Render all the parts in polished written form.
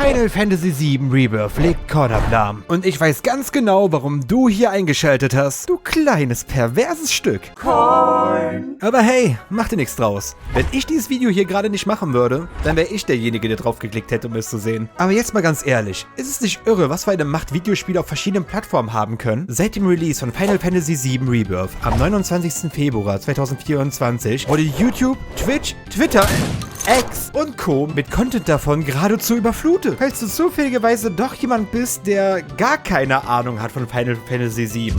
Final Fantasy VII Rebirth legt Cornhub lahm. Und ich weiß ganz genau, warum du hier eingeschaltet hast. Du kleines, perverses Stück. Corn. Aber hey, mach dir nichts draus. Wenn ich dieses Video hier gerade nicht machen würde, dann wäre ich derjenige, der drauf geklickt hätte, um es zu sehen. Aber jetzt mal ganz ehrlich, ist es nicht irre, was für eine Macht Videospiele auf verschiedenen Plattformen haben können? Seit dem Release von Final Fantasy VII Rebirth am 29. Februar 2024 wurde YouTube, Twitch, Twitter, X und Co. mit Content davon geradezu überflutet. Falls du zufälligerweise doch jemand bist, der gar keine Ahnung hat von Final Fantasy VII.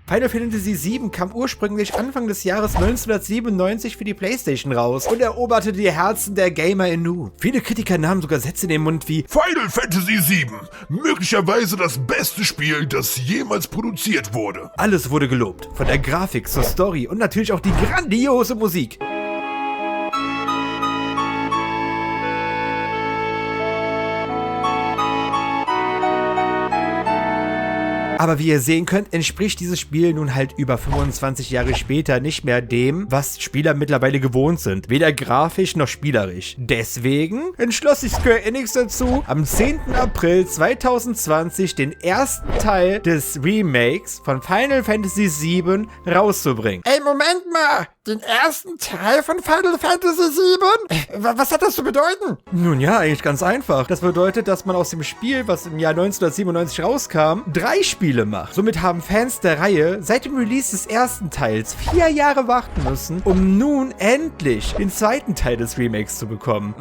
Final Fantasy VII kam ursprünglich Anfang des Jahres 1997 für die PlayStation raus und eroberte die Herzen der Gamer in Nu. Viele Kritiker nahmen sogar Sätze in den Mund wie Final Fantasy VII, möglicherweise das beste Spiel, das jemals produziert wurde. Alles wurde gelobt, von der Grafik zur Story und natürlich auch die grandiose Musik. Aber wie ihr sehen könnt, entspricht dieses Spiel nun halt über 25 Jahre später nicht mehr dem, was Spieler mittlerweile gewohnt sind. Weder grafisch noch spielerisch. Deswegen entschloss sich Square Enix dazu, am 10. April 2020 den ersten Teil des Remakes von Final Fantasy VII rauszubringen. Ey, Moment mal! Den ersten Teil von Final Fantasy VII? Was hat das zu bedeuten? Nun ja, eigentlich ganz einfach. Das bedeutet, dass man aus dem Spiel, was im Jahr 1997 rauskam, 3 Spiele macht. Somit haben Fans der Reihe seit dem Release des ersten Teils 4 Jahre warten müssen, um nun endlich den zweiten Teil des Remakes zu bekommen.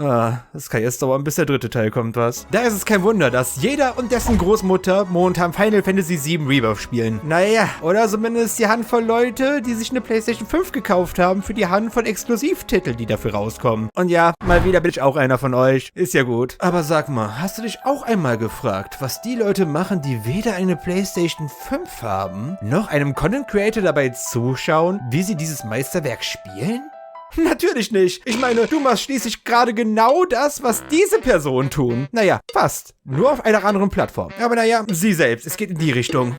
Das kann jetzt dauern, bis der dritte Teil kommt, was? Da ist es kein Wunder, dass jeder und dessen Großmutter momentan Final Fantasy VII Rebirth spielen. Naja, oder zumindest die Handvoll Leute, die sich eine PlayStation 5 gekauft haben für die Handvoll Exklusivtitel, die dafür rauskommen. Und ja, mal wieder bin ich auch einer von euch. Ist ja gut. Aber sag mal, hast du dich auch einmal gefragt, was die Leute machen, die weder eine PlayStation 5 haben, noch einem Content Creator dabei zuschauen, wie sie dieses Meisterwerk spielen? Natürlich nicht. Ich meine, du machst schließlich gerade genau das, was diese Personen tun. Naja, fast. Nur auf einer anderen Plattform. Aber naja, sie selbst. Es geht in die Richtung.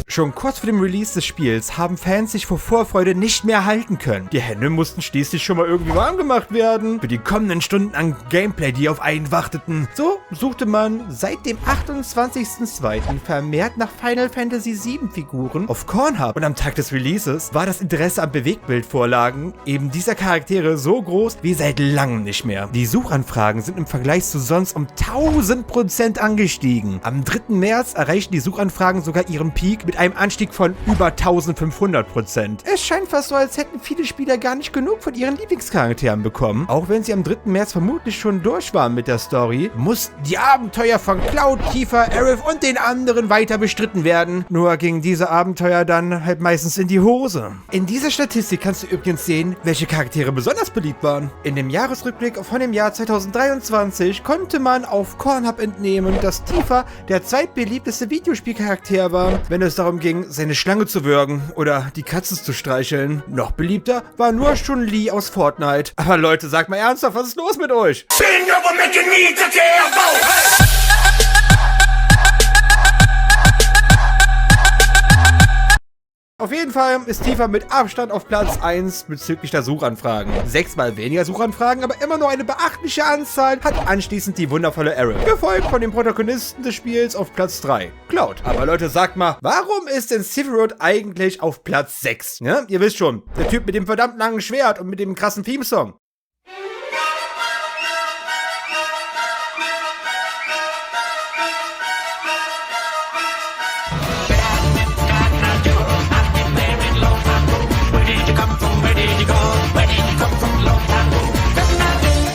Schon kurz vor dem Release des Spiels haben Fans sich vor Vorfreude nicht mehr halten können. Die Hände mussten schließlich schon mal irgendwie warm gemacht werden für die kommenden Stunden an Gameplay, die auf einen warteten. So suchte man seit dem 28.02. vermehrt nach Final Fantasy VII Figuren auf Cornhub. Und am Tag des Releases war das Interesse an Bewegtbildvorlagen eben dieser Charaktere so groß wie seit langem nicht mehr. Die Suchanfragen sind im Vergleich zu sonst um 1000% angestiegen. Am 3. März erreichten die Suchanfragen sogar ihren Peak mit einem Anstieg von über 1500%. Es scheint fast so, als hätten viele Spieler gar nicht genug von ihren Lieblingscharakteren bekommen. Auch wenn sie am 3. März vermutlich schon durch waren mit der Story, mussten die Abenteuer von Cloud, Tifa, Aerith und den anderen weiter bestritten werden. Nur gingen diese Abenteuer dann halt meistens in die Hose. In dieser Statistik kannst du übrigens sehen, welche Charaktere besonders beliebt waren. In dem Jahresrückblick von dem Jahr 2023 konnte man auf Cornhub entnehmen, dass Tifa der zweitbeliebteste Videospielcharakter war, wenn es darum ging, seine Schlange zu würgen oder die Katzen zu streicheln. Noch beliebter war nur Chun-Li aus Fortnite. Aber Leute, sagt mal ernsthaft, was ist los mit euch? Auf jeden Fall ist Tifa mit Abstand auf Platz 1 bezüglich der Suchanfragen. 6-mal weniger Suchanfragen, aber immer nur eine beachtliche Anzahl hat anschließend die wundervolle Aerith. Gefolgt von dem Protagonisten des Spiels auf Platz 3, Cloud. Aber Leute, sagt mal, warum ist denn Sephiroth eigentlich auf Platz 6? Ja, ihr wisst schon, der Typ mit dem verdammt langen Schwert und mit dem krassen Theme-Song.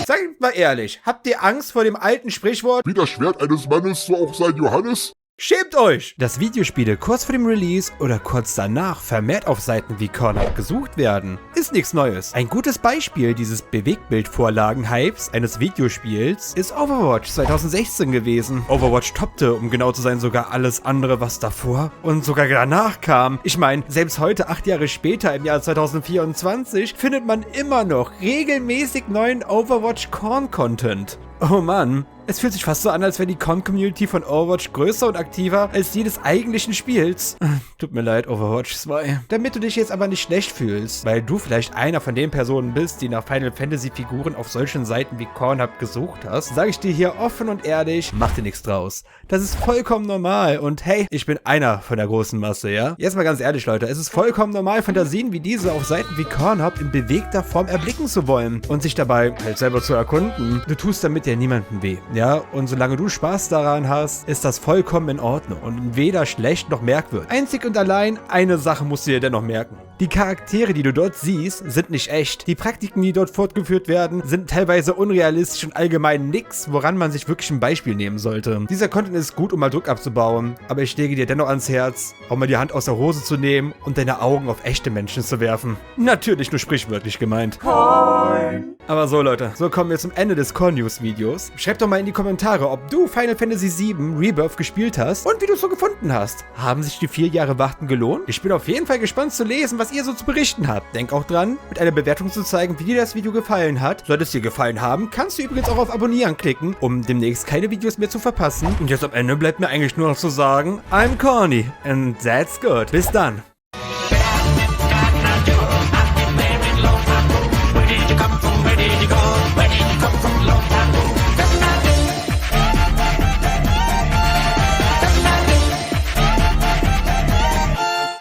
Seid mal ehrlich, habt ihr Angst vor dem alten Sprichwort? Wie das Schwert eines Mannes, so auch sein Johannes? Schämt euch! Dass Videospiele kurz vor dem Release oder kurz danach vermehrt auf Seiten wie Cornhub gesucht werden, ist nichts Neues. Ein gutes Beispiel dieses Bewegtbildvorlagen-Hypes eines Videospiels ist Overwatch 2016 gewesen. Overwatch toppte, um genau zu sein, sogar alles andere, was davor und sogar danach kam. Ich meine, selbst heute, 8 Jahre später, im Jahr 2024, findet man immer noch regelmäßig neuen Overwatch-Corn-Content. Oh Mann. Es fühlt sich fast so an, als wäre die Con-Community von Overwatch größer und aktiver als die des eigentlichen Spiels. Tut mir leid, Overwatch 2. Damit du dich jetzt aber nicht schlecht fühlst, weil du vielleicht einer von den Personen bist, die nach Final Fantasy Figuren auf solchen Seiten wie Cornhub gesucht hast, sage ich dir hier offen und ehrlich, mach dir nichts draus. Das ist vollkommen normal und hey, ich bin einer von der großen Masse, ja? Jetzt mal ganz ehrlich, Leute, es ist vollkommen normal, Fantasien wie diese auf Seiten wie Cornhub in bewegter Form erblicken zu wollen und sich dabei halt selber zu erkunden. Du tust damit ja niemandem weh, ja? Und solange du Spaß daran hast, ist das vollkommen in Ordnung und weder schlecht noch merkwürdig. Einzig und allein eine Sache musst du dir dennoch merken. Die Charaktere, die du dort siehst, sind nicht echt. Die Praktiken, die dort fortgeführt werden, sind teilweise unrealistisch und allgemein nix, woran man sich wirklich ein Beispiel nehmen sollte. Dieser Content ist gut, um mal Druck abzubauen, aber ich lege dir dennoch ans Herz, auch mal die Hand aus der Hose zu nehmen und deine Augen auf echte Menschen zu werfen. Natürlich nur sprichwörtlich gemeint. Aber so, Leute, so kommen wir zum Ende des Core-News-Videos. Schreib doch mal in die Kommentare, ob du Final Fantasy VII Rebirth gespielt hast und wie du es so gefunden hast. Haben sich die 4 Jahre Warten gelohnt? Ich bin auf jeden Fall gespannt zu lesen, was ihr so zu berichten habt. Denk auch dran, mit einer Bewertung zu zeigen, wie dir das Video gefallen hat. Sollte es dir gefallen haben, kannst du übrigens auch auf Abonnieren klicken, um demnächst keine Videos mehr zu verpassen. Und jetzt am Ende bleibt mir eigentlich nur noch zu sagen, I'm Corny and that's good. Bis dann.